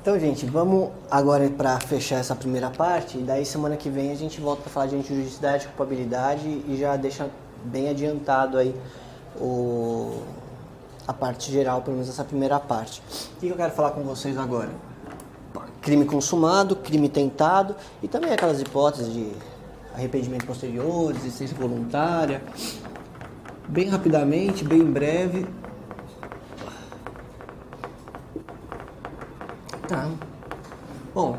Então, gente, vamos agora para fechar essa primeira parte, e daí semana que vem a gente volta para falar de antijuridicidade, culpabilidade e já deixa bem adiantado aí a parte geral, pelo menos essa primeira parte. O que eu quero falar com vocês agora? Crime consumado, crime tentado e também aquelas hipóteses de arrependimento posterior, desistência voluntária. Bem rapidamente, bem breve. Tá. Bom,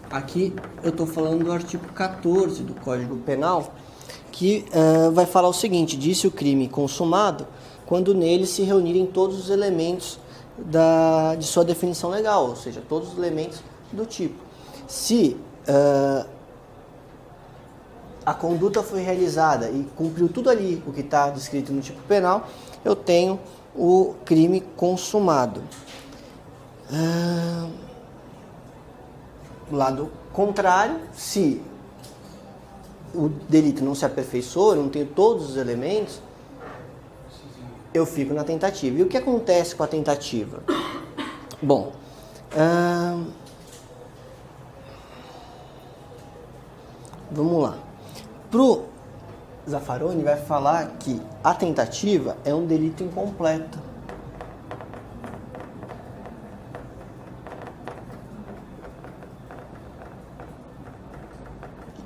aqui eu estou falando do artigo 14 do Código Penal, que vai falar o seguinte: disse o crime consumado quando nele se reunirem todos os elementos de sua definição legal, ou seja, todos os elementos do tipo. Se a conduta foi realizada e cumpriu tudo ali o que está descrito no tipo penal, eu tenho o crime consumado. Lado contrário, se o delito não se aperfeiçoa, não tenho todos os elementos, eu fico na tentativa. E o que acontece com a tentativa? Bom, vamos lá. Pro Zaffaroni vai falar que a tentativa é um delito incompleto.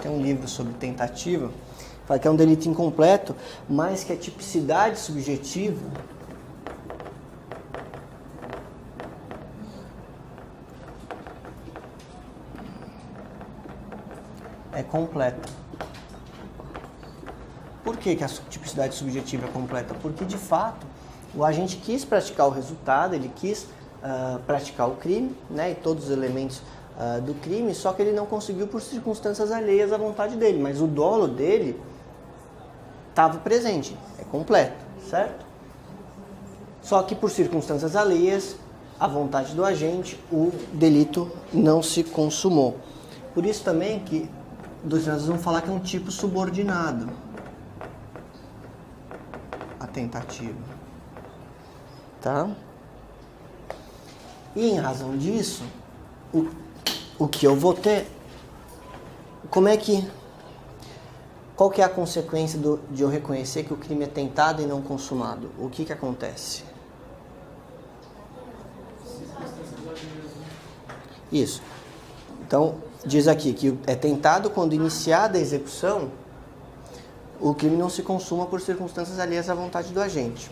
Tem um livro sobre tentativa, fala que é um delito incompleto, mas que a tipicidade subjetiva é completa. Por que a tipicidade subjetiva é completa? Porque, de fato, o agente quis praticar o resultado, ele quis praticar o crime, né, e todos os elementos do crime, só que ele não conseguiu por circunstâncias alheias à vontade dele, mas o dolo dele estava presente, é completo, certo? Só que por circunstâncias alheias à vontade do agente, o delito não se consumou. Por isso também que os tribunais vão falar que é um tipo subordinado a tentativa, tá? E em razão disso, o que eu vou ter, qual que é a consequência de eu reconhecer que o crime é tentado e não consumado? O que acontece? Isso. Então, diz aqui que é tentado quando iniciada a execução, o crime não se consuma por circunstâncias alheias à vontade do agente.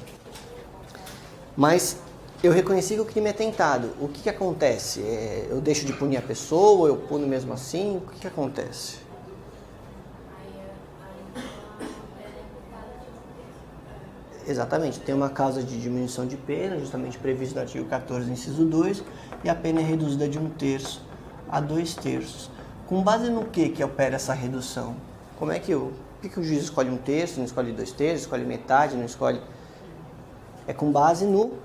Mas eu reconheci que o crime é tentado. O que acontece? Eu deixo de punir a pessoa, eu puno mesmo assim? O que acontece? Exatamente, tem uma causa de diminuição de pena, justamente previsto no artigo 14, inciso 2, e a pena é reduzida de 1/3 a 2/3. Com base no que opera essa redução? Por que o juiz escolhe 1/3, não escolhe 2/3, escolhe metade, não escolhe... É com base no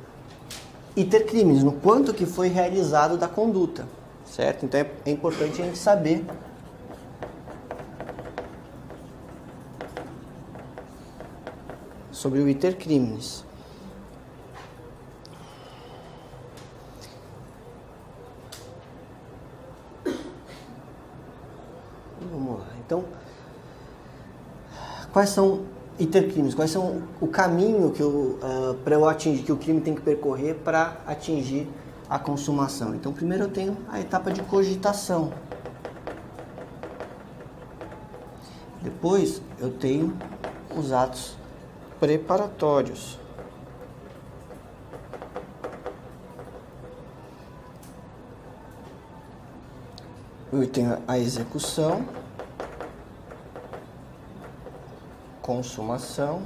iter criminis, no quanto que foi realizado da conduta, certo? Então é importante a gente saber sobre o iter criminis. Vamos lá. Então, quais são iter criminis? Quais são o caminho para eu atingir, que o crime tem que percorrer para atingir a consumação? Então, primeiro eu tenho a etapa de cogitação. Depois eu tenho os atos preparatórios. Eu tenho a execução, consumação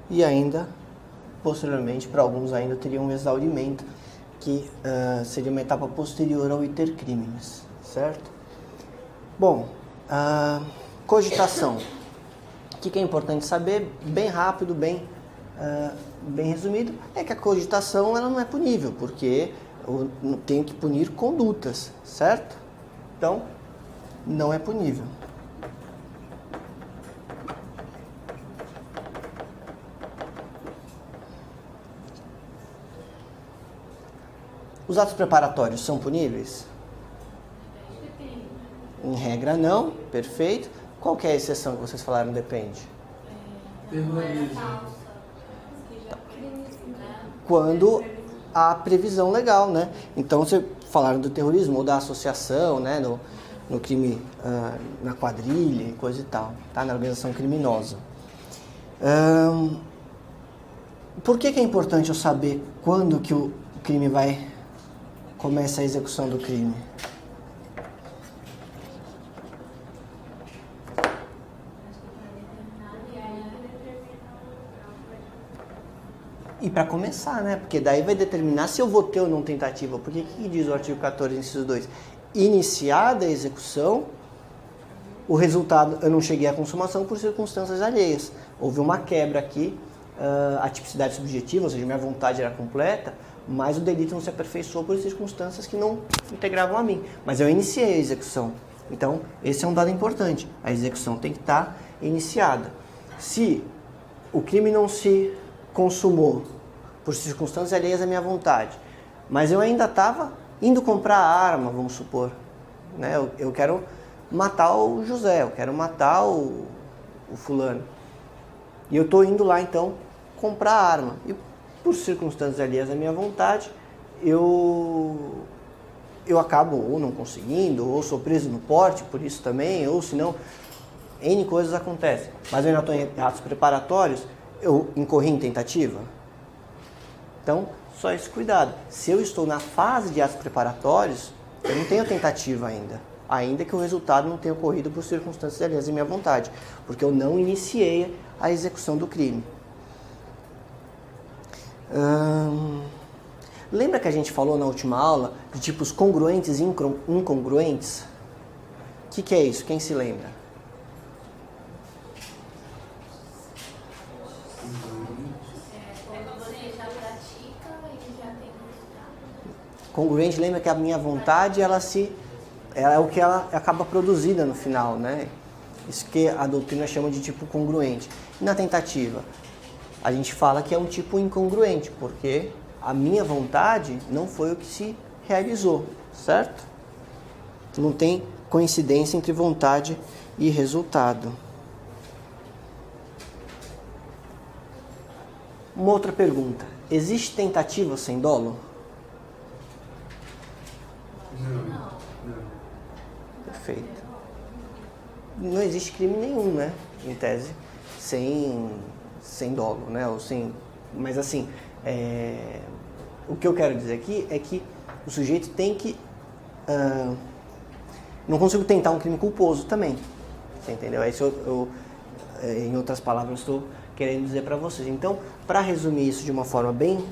e ainda, posteriormente, para alguns ainda teria um exaurimento, que seria uma etapa posterior ao iter criminis, certo? Bom, cogitação. O que é importante saber, bem rápido, bem resumido, é que a cogitação ela não é punível, porque eu tenho que punir condutas, certo? Então, não é punível. Os atos preparatórios são puníveis? Em regra não, perfeito. Qual que é a exceção que vocês falaram depende? Terrorismo. Quando há previsão legal, né? Então, vocês falaram do terrorismo ou da associação, né? No crime, na quadrilha e coisa e tal, tá? Na organização criminosa. Por que é importante eu saber quando que o crime começa a execução do crime? E para começar, né? Porque daí vai determinar se eu vou ter ou não tentativa. Porque o que diz o artigo 14, inciso 2? Iniciada a execução, o resultado, eu não cheguei à consumação por circunstâncias alheias. Houve uma quebra aqui, a tipicidade subjetiva, ou seja, minha vontade era completa, mas o delito não se aperfeiçoou por circunstâncias que não integravam a mim. Mas eu iniciei a execução. Então, esse é um dado importante. A execução tem que estar iniciada. Se o crime não se consumou por circunstâncias alheias à minha vontade, mas eu ainda estava indo comprar a arma, vamos supor, né? Eu quero matar o José, eu quero matar o fulano, e eu estou indo lá então comprar a arma, e por circunstâncias alheias à minha vontade, eu acabo ou não conseguindo, ou sou preso no porte por isso também, ou se não, N coisas acontecem, mas eu ainda estou em atos preparatórios, eu incorri em tentativa? Então, só esse cuidado. Se eu estou na fase de atos preparatórios, eu não tenho tentativa ainda que o resultado não tenha ocorrido por circunstâncias alheias à minha vontade, porque eu não iniciei a execução do crime. Lembra que a gente falou na última aula de tipos congruentes e incongruentes? O que é isso? Quem se lembra? Congruente, lembra que a minha vontade, ela é o que ela acaba produzida no final, né? Isso que a doutrina chama de tipo congruente. E na tentativa, a gente fala que é um tipo incongruente, porque a minha vontade não foi o que se realizou, certo? Não tem coincidência entre vontade e resultado. Uma outra pergunta. Existe tentativa sem dolo? Não. Perfeito. Não existe crime nenhum, né? Em tese, sem dolo, né? Ou sem, mas assim, o que eu quero dizer aqui é que o sujeito tem que... não consigo tentar um crime culposo também. Você entendeu? É isso em outras palavras, estou querendo dizer para vocês. Então, para resumir isso de uma forma bem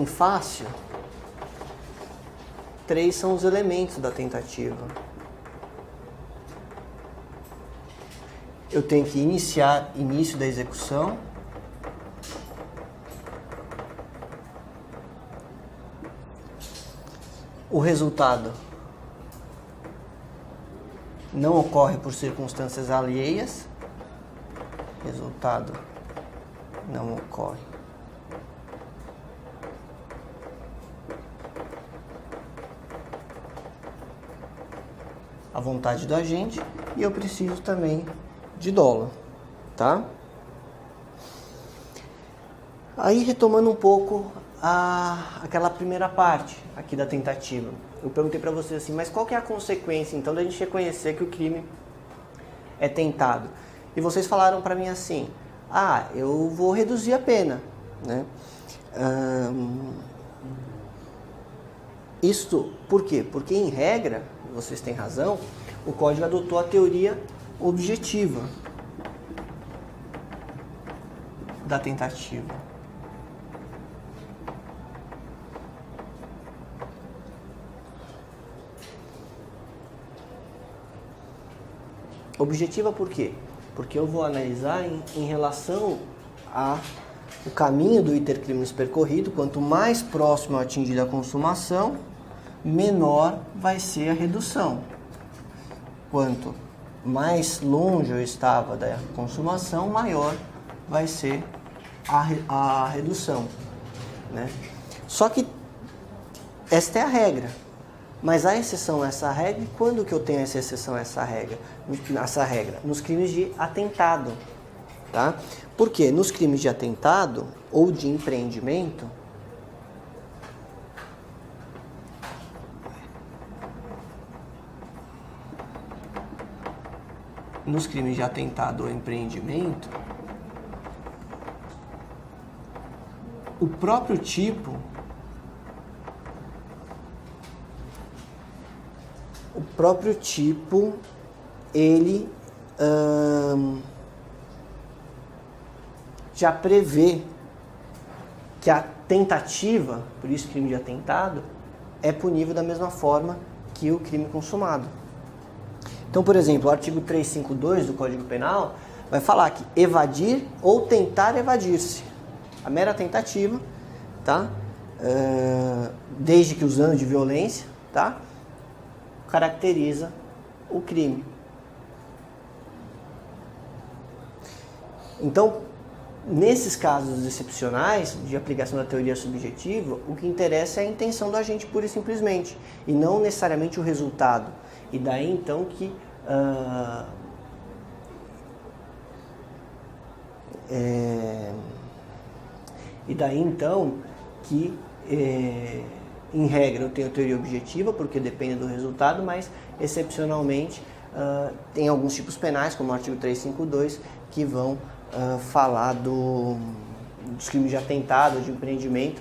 fácil, 3 são os elementos da tentativa. Eu tenho que iniciar início da execução. O resultado não ocorre por circunstâncias alheias. Resultado não ocorre. A vontade do agente, e eu preciso também de dolo, tá? Aí, retomando um pouco aquela primeira parte aqui da tentativa, eu perguntei para vocês assim, mas qual que é a consequência então da gente reconhecer que o crime é tentado? E vocês falaram para mim assim, eu vou reduzir a pena, né? Isto por quê? Porque em regra, vocês têm razão, o código adotou a teoria objetiva da tentativa. Objetiva por quê? Porque eu vou analisar em relação ao caminho do iter criminis percorrido. Quanto mais próximo eu atingir a consumação, menor vai ser a redução. Quanto mais longe eu estava da consumação, maior vai ser a redução, né? Só que esta é a regra. Mas há exceção a essa regra, e quando que eu tenho essa exceção a essa regra? Nos crimes de atentado. Tá? Por quê? Nos crimes de atentado ou de empreendimento, o próprio tipo ele já prevê que a tentativa, por isso crime de atentado, é punível da mesma forma que o crime consumado. Então, por exemplo, o artigo 352 do Código Penal vai falar que evadir ou tentar evadir-se, a mera tentativa, tá? Desde que usando de violência, tá? Caracteriza o crime. Então, nesses casos excepcionais de aplicação da teoria subjetiva, o que interessa é a intenção do agente pura e simplesmente, e não necessariamente o resultado. E daí então que em regra eu tenho teoria objetiva, porque depende do resultado, mas excepcionalmente tem alguns tipos penais, como o artigo 352, que vão falar dos crimes de atentado, de empreendimento.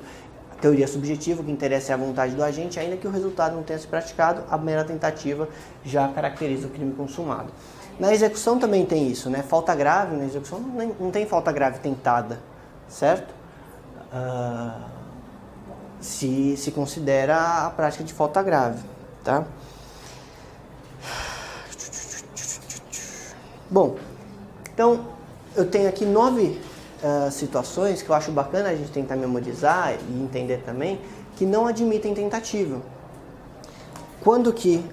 A teoria subjetiva, o que interessa é a vontade do agente, ainda que o resultado não tenha se praticado, a mera tentativa já caracteriza o crime consumado. Na execução também tem isso, né? Falta grave, na execução não tem falta grave tentada, certo? Se considera a prática de falta grave, tá? Bom, então eu tenho aqui 9 situações que eu acho bacana a gente tentar memorizar e entender também, que não admitem tentativa. Quando que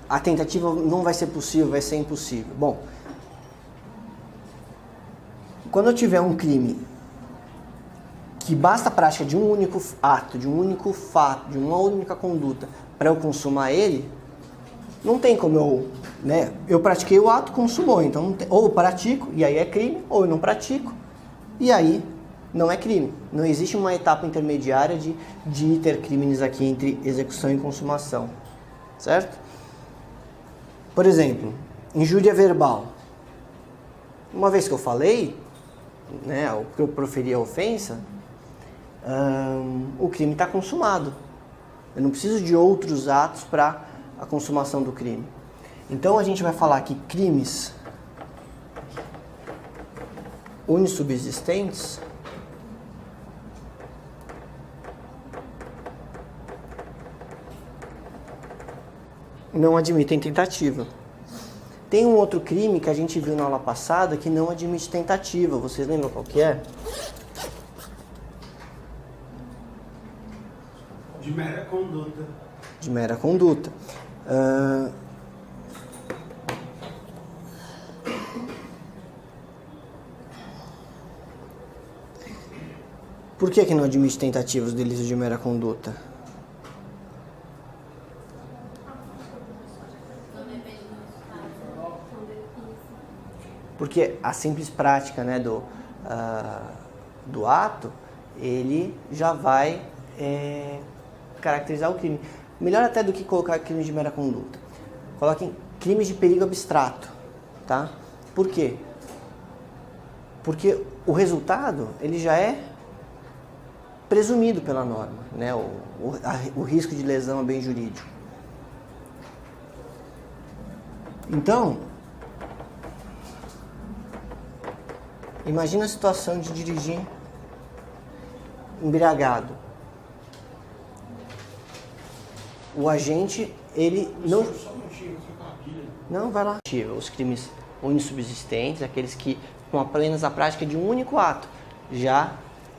a tentativa não vai ser possível, vai ser impossível? Bom, quando eu tiver um crime que basta a prática de um único ato, de um único fato, de uma única conduta para eu consumar ele, não tem como eu pratiquei o ato, consumou, então não tem, ou eu pratico e aí é crime, ou eu não pratico e aí não é crime. Não existe uma etapa intermediária de intercrimes aqui entre execução e consumação, certo? Por exemplo, injúria verbal. Uma vez que eu falei, que eu proferi a ofensa, o crime está consumado. Eu não preciso de outros atos para a consumação do crime. Então a gente vai falar que crimes unissubsistentes não admitem tentativa. Tem um outro crime que a gente viu na aula passada que não admite tentativa. Vocês lembram qual que é? De mera conduta. De mera conduta. Por que não admite tentativa os delitos de mera conduta? Porque a simples prática do ato, ele já vai caracterizar o crime. Melhor até do que colocar crimes de mera conduta. Coloquem crimes de perigo abstrato, tá? Por quê? Porque o resultado, ele já é presumido pela norma, né? O risco de lesão a bem jurídico. Então, imagina a situação de dirigir embriagado. O agente, ele não... Não, vai lá. Os crimes unissubsistentes, aqueles que, com apenas a prática de um único ato, já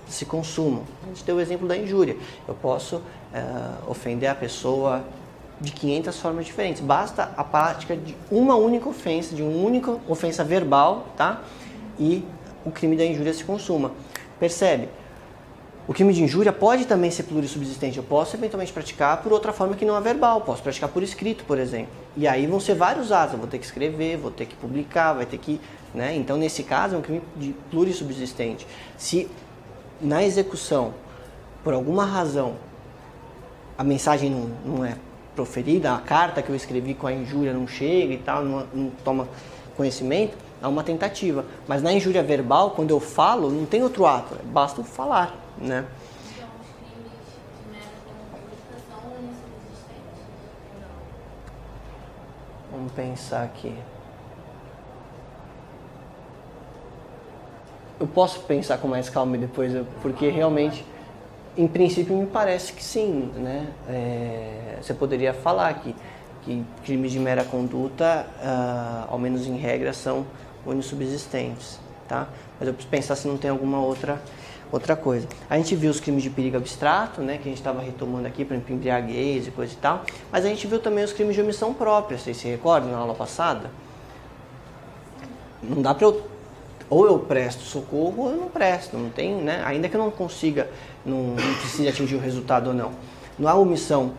se consumam. A gente tem o exemplo da injúria. Eu posso ofender a pessoa de 500 formas diferentes. Basta a prática de uma única ofensa, de uma única ofensa verbal, tá? E o crime da injúria se consuma. Percebe? O crime de injúria pode também ser plurissubsistente. Eu posso eventualmente praticar por outra forma que não é verbal. Posso praticar por escrito, por exemplo. E aí vão ser vários atos. Eu vou ter que escrever, vou ter que publicar, vai ter que... né? Então, nesse caso, é um crime de plurissubsistente. Se na execução, por alguma razão, a mensagem não é proferida, a carta que eu escrevi com a injúria não chega e tal, não toma conhecimento, há uma tentativa. Mas na injúria verbal, quando eu falo, não tem outro ato, basta falar, né? Então, os crimes de mera conduta são insuficientes? Não. Vamos pensar aqui. Eu posso pensar com mais calma depois, porque realmente, em princípio, me parece que sim, né? Você poderia falar que crimes de mera conduta, ao menos em regra, são unissubsistentes, tá? Mas eu preciso pensar se não tem alguma outra coisa. A gente viu os crimes de perigo abstrato, né? Que a gente estava retomando aqui, por exemplo, embriaguez e coisa e tal. Mas a gente viu também os crimes de omissão própria, vocês se recordam na aula passada? Não dá para eu... Ou eu presto socorro ou eu não presto, não tem, né? Ainda que eu não consiga, não precise atingir o resultado ou não. Na omissão,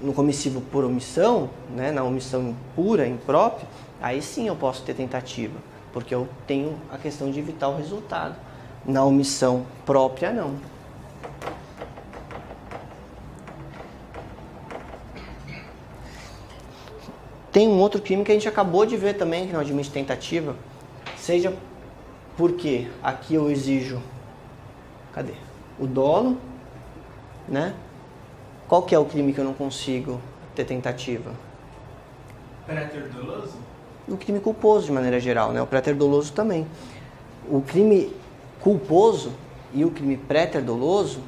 no comissivo por omissão, né? Na omissão pura, imprópria, aí sim eu posso ter tentativa, porque eu tenho a questão de evitar o resultado. Na omissão própria, não. Tem um outro crime que a gente acabou de ver também, que não admite tentativa. Seja porque aqui eu exijo, cadê? O dolo, né? Qual que é o crime que eu não consigo ter tentativa? Préter doloso? O crime culposo, de maneira geral, né? O préter doloso também. O crime culposo e o crime préter doloso,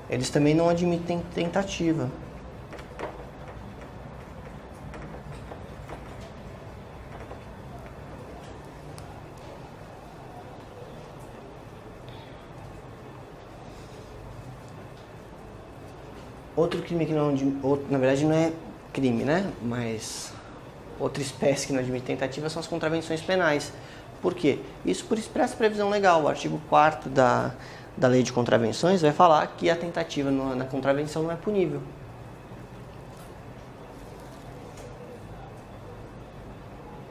eles também não admitem tentativa. Outro crime que não, na verdade não é crime, né? Mas outra espécie que não admite tentativa são as contravenções penais. Por quê? Isso por expressa previsão legal. O artigo 4º da Lei de Contravenções vai falar que a tentativa na contravenção não é punível.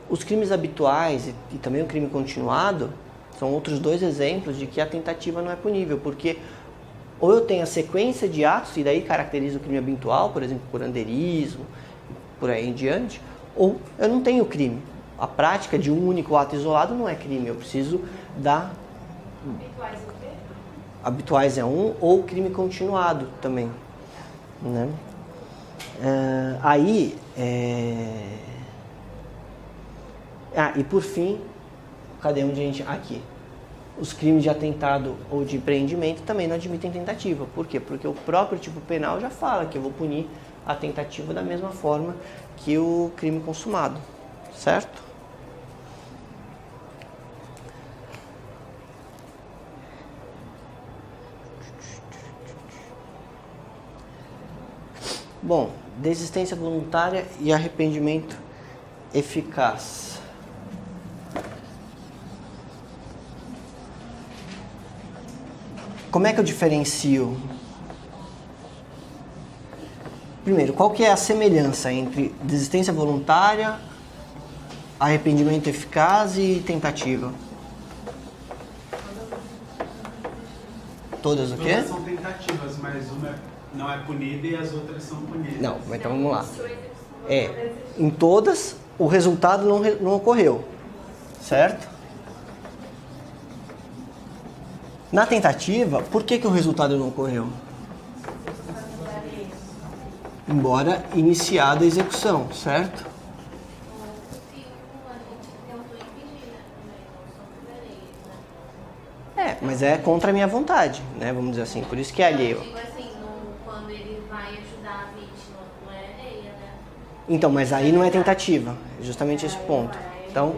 Os crimes habituais e também o crime continuado são outros dois exemplos de que a tentativa não é punível, porque ou eu tenho a sequência de atos, e daí caracteriza o crime habitual, por exemplo, curanderismo, por aí em diante, ou eu não tenho crime. A prática de um único ato isolado não é crime, eu preciso da... Habituais o quê? Habituais é um, ou crime continuado também, né? E por fim, cadê onde a gente... Aqui. Os crimes de atentado ou de empreendimento também não admitem tentativa. Por quê? Porque o próprio tipo penal já fala que eu vou punir a tentativa da mesma forma que o crime consumado, certo? Bom, desistência voluntária e arrependimento eficaz. Como é que eu diferencio? Primeiro, qual que é a semelhança entre desistência voluntária, arrependimento eficaz e tentativa? Todas o quê? Todas são tentativas, mas uma não é punida e as outras são punidas. Não, então vamos lá. Em todas, o resultado não ocorreu, certo? Na tentativa, por que o resultado não ocorreu? Embora iniciada a execução, certo? Mas é contra a minha vontade, né? Vamos dizer assim, por isso que é alheio. Eu digo assim, quando ele vai ajudar a vítima, não é alheia, né? Então, mas aí não é tentativa, é justamente esse ponto. Então,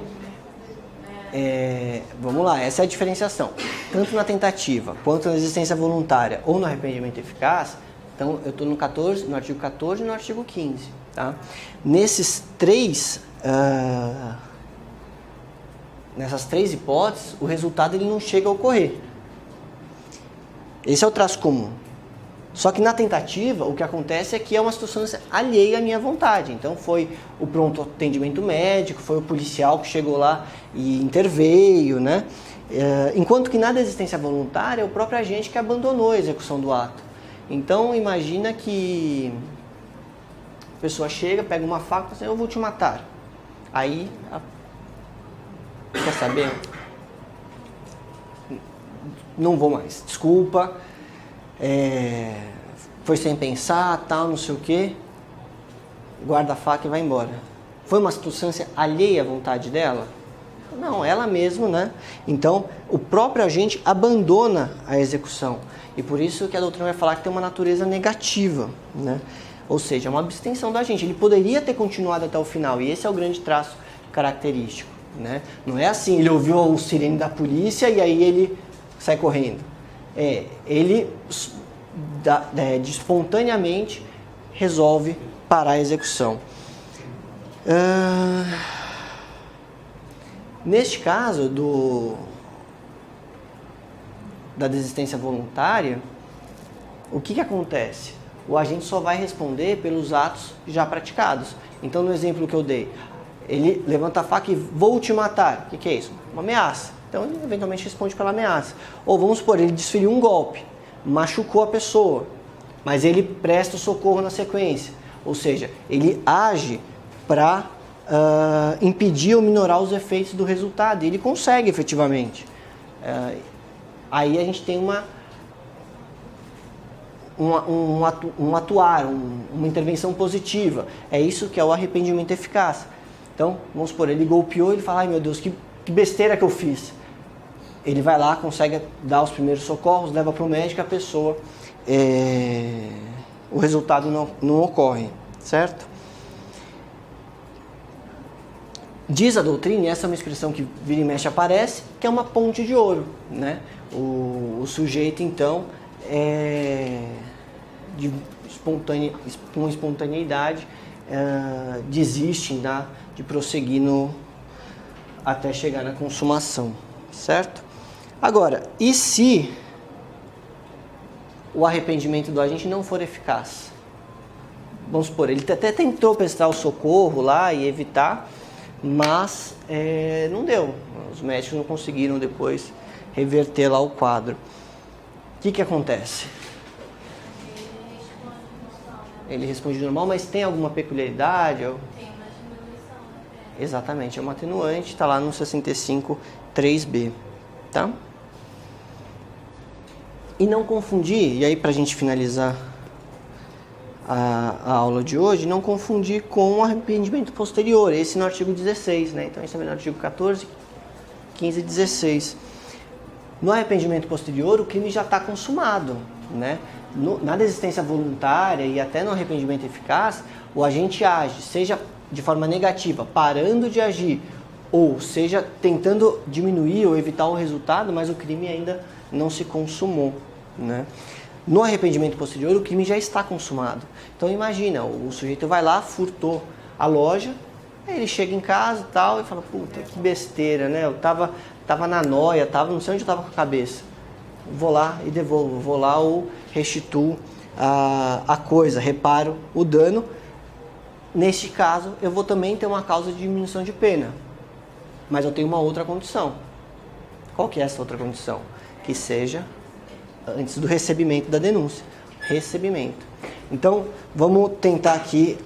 vamos lá, essa é a diferenciação. Tanto na tentativa, quanto na desistência voluntária ou no arrependimento eficaz, então eu estou no artigo 14 e no artigo 15. Tá? Nesses três nessas 3 hipóteses, o resultado ele não chega a ocorrer. Esse é o traço comum. Só que na tentativa, o que acontece é que é uma situação alheia à minha vontade. Então foi o pronto atendimento médico, foi o policial que chegou lá e interveio, né? Enquanto que na desistência voluntária é o próprio agente que abandonou a execução do ato. Então imagina que a pessoa chega, pega uma faca e fala assim, eu vou te matar. Aí, quer saber? Não vou mais, desculpa, foi sem pensar, tal, não sei o que, guarda a faca e vai embora. Foi uma circunstância alheia à vontade dela? Não, ela mesma, né? Então, o próprio agente abandona a execução. E por isso que a doutrina vai falar que tem uma natureza negativa, né? Ou seja, é uma abstenção do agente. Ele poderia ter continuado até o final, e esse é o grande traço característico, né? Não é assim, ele ouviu o sirene da polícia e aí ele sai correndo. Ele espontaneamente resolve parar a execução. Neste caso da desistência voluntária, o que acontece? O agente só vai responder pelos atos já praticados. Então, no exemplo que eu dei, ele levanta a faca e vou te matar. O que é isso? Uma ameaça. Então, ele eventualmente responde pela ameaça. Ou vamos supor, ele desferiu um golpe, machucou a pessoa, mas ele presta o socorro na sequência. Ou seja, ele age para impedir ou minorar os efeitos do resultado. E ele consegue efetivamente. Aí a gente tem uma intervenção positiva. É isso que é o arrependimento eficaz. Então, vamos supor, ele golpeou e ele fala, ai meu Deus, que besteira que eu fiz. Ele vai lá, consegue dar os primeiros socorros, leva para o médico, a pessoa, o resultado não ocorre, certo? Diz a doutrina, e essa é uma expressão que vira e mexe aparece, que é uma ponte de ouro, né? O sujeito, então, com espontaneidade, desiste de prosseguir até chegar na consumação, certo? Agora, e se o arrependimento do agente não for eficaz? Vamos supor, ele até tentou prestar o socorro lá e evitar, mas não deu. Os médicos não conseguiram depois reverter lá o quadro. O que acontece? Ele responde normal, mas tem alguma peculiaridade? Tem uma diminuição até. Exatamente, é uma atenuante, está lá no 65.3b, tá? E não confundir, e aí para a gente finalizar a aula de hoje, não confundir com o arrependimento posterior, esse no artigo 16, né? Então a gente está vendo no artigo 14, 15 e 16. No arrependimento posterior, o crime já está consumado, né? Na desistência voluntária e até no arrependimento eficaz, o agente age, seja de forma negativa, parando de agir, ou seja, tentando diminuir ou evitar o resultado, mas o crime ainda não se consumou, né? No arrependimento posterior, o crime já está consumado. Então imagina, o sujeito vai lá, furtou a loja, aí ele chega em casa e tal, e fala, puta, que besteira, né? Eu tava na noia, não sei onde eu tava com a cabeça. Vou lá e devolvo, vou lá ou restituo a coisa, reparo o dano. Neste caso, eu vou também ter uma causa de diminuição de pena, mas eu tenho uma outra condição. Qual que é essa outra condição? Que seja antes do recebimento da denúncia. Recebimento. Então, vamos tentar aqui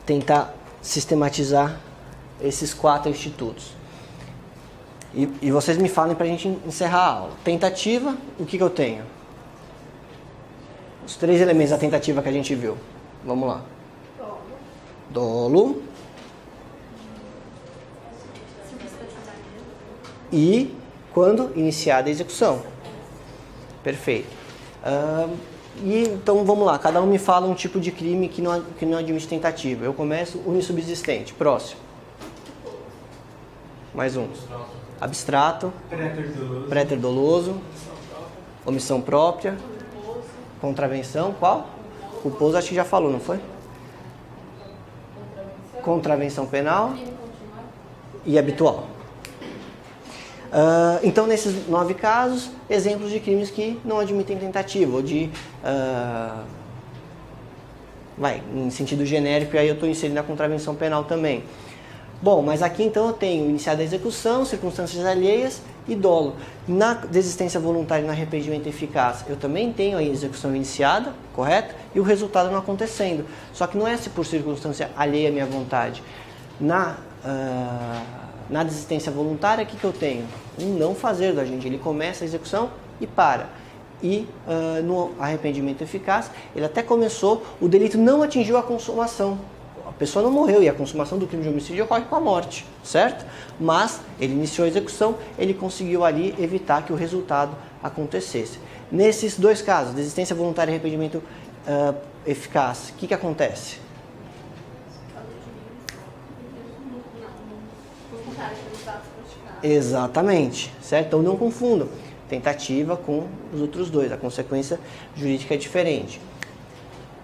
tentar sistematizar esses 4 institutos. E vocês me falem para a gente encerrar a aula. Tentativa, o que eu tenho? Os 3 elementos da tentativa que a gente viu. Vamos lá. Dolo. E quando iniciada a execução. Perfeito. E então vamos lá, cada um me fala um tipo de crime que não admite tentativa. Eu começo unissubsistente. Próximo. Mais um. Abstrato. Préter doloso. Préter doloso. Omissão própria. Contravenção, qual? Culposo, acho que já falou, não foi? Contravenção penal e habitual. Então, nesses 9 casos, exemplos de crimes que não admitem tentativa, ou de... em sentido genérico, e aí eu estou inserindo a contravenção penal também. Bom, mas aqui então eu tenho iniciada a execução, circunstâncias alheias e dolo. Na desistência voluntária e no arrependimento eficaz, eu também tenho a execução iniciada, correto? E o resultado não acontecendo. Só que não é se por circunstância alheia à minha vontade. Na desistência voluntária, o que eu tenho? Um não fazer do agente. Ele começa a execução e para. E no arrependimento eficaz, ele até começou, o delito não atingiu a consumação. A pessoa não morreu e a consumação do crime de homicídio ocorre com a morte, certo? Mas ele iniciou a execução, ele conseguiu ali evitar que o resultado acontecesse. Nesses 2 casos, desistência voluntária e arrependimento eficaz, o que acontece? Exatamente, certo? Então não confundam tentativa com os outros 2, a consequência jurídica é diferente.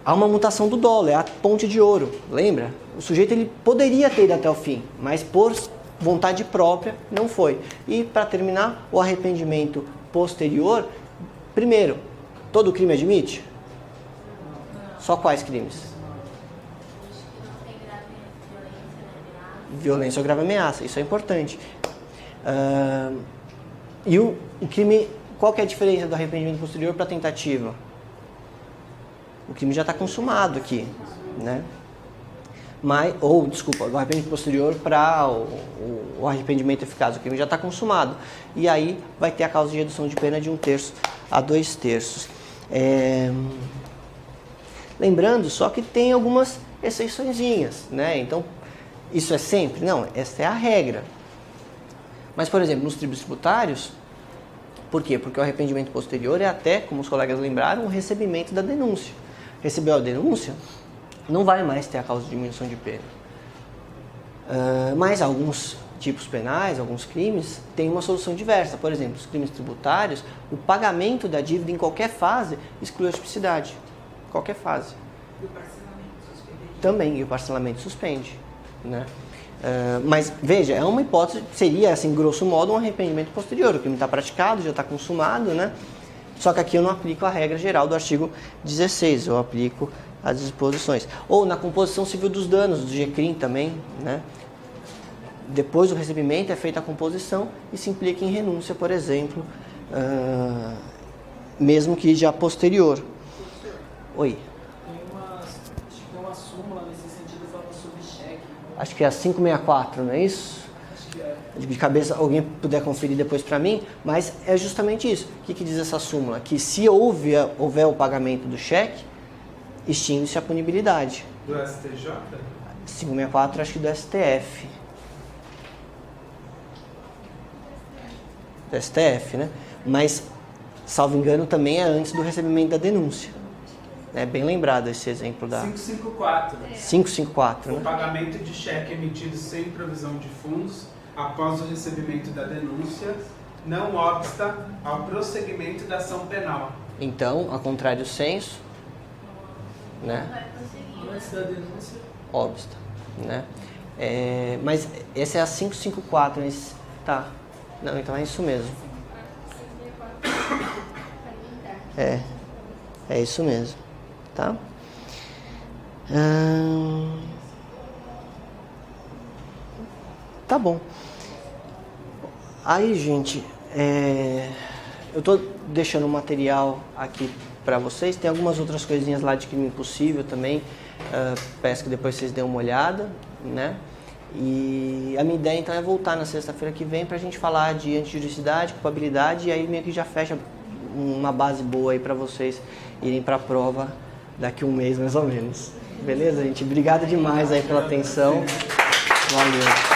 Há uma mutação do dolo, é a ponte de ouro, lembra? O sujeito ele poderia ter ido até o fim, mas por vontade própria não foi. E para terminar, o arrependimento posterior, primeiro, todo crime admite? Só quais crimes? Violência ou grave ameaça, isso é importante. E o crime, qual que é a diferença do arrependimento posterior para a tentativa? O crime já está consumado aqui, né? O arrependimento posterior para o arrependimento eficaz, o crime já está consumado. E aí vai ter a causa de redução de pena de 1/3 a 2/3. Lembrando só que tem algumas exceçõezinhas, né? Então, isso é sempre? Não, essa é a regra. Mas, por exemplo, nos tributários, por quê? Porque o arrependimento posterior é até, como os colegas lembraram, o recebimento da denúncia. Recebeu a denúncia, não vai mais ter a causa de diminuição de pena. Mas alguns tipos penais, alguns crimes, têm uma solução diversa. Por exemplo, os crimes tributários, o pagamento da dívida em qualquer fase exclui a tipicidade. Qualquer fase. E o parcelamento suspende? Também, e o parcelamento suspende, né? Mas veja, é uma hipótese, seria assim, grosso modo, um arrependimento posterior. O crime está praticado, já está consumado, né? Só que aqui eu não aplico a regra geral do artigo 16, eu aplico as disposições. Ou na composição civil dos danos, do GCRIM também, né? Depois do recebimento é feita a composição e se implica em renúncia, por exemplo, mesmo que já posterior. Oi. Acho que tem uma súmula nesse sentido falando sobre cheque. Acho que é a 564, não é isso? Acho que é. De cabeça, alguém puder conferir depois para mim, mas é justamente isso. O que diz essa súmula? Que se houver o pagamento do cheque, extingue-se a punibilidade. Do STJ? 564, acho que do STF. Do STF, né? Mas, salvo engano, também é antes do recebimento da denúncia. É bem lembrado esse exemplo da 554. 554, O né? pagamento de cheque emitido sem provisão de fundos após o recebimento da denúncia não obsta ao prosseguimento da ação penal. Então, a contrário do senso, né? Vai prosseguir. Antes da denúncia. Obsta, né? Mas essa é a 554, mas tá. Não, então é isso mesmo. É isso mesmo, tá? Tá bom. Aí, gente, eu tô deixando o material aqui para vocês. Tem algumas outras coisinhas lá de crime impossível também. Peço que depois vocês deem uma olhada, né? E a minha ideia então é voltar na sexta-feira que vem pra gente falar de antijuridicidade, culpabilidade, e aí meio que já fecha uma base boa aí pra vocês irem pra prova daqui a um mês mais ou menos. Beleza, gente? Obrigado demais aí pela atenção. Valeu.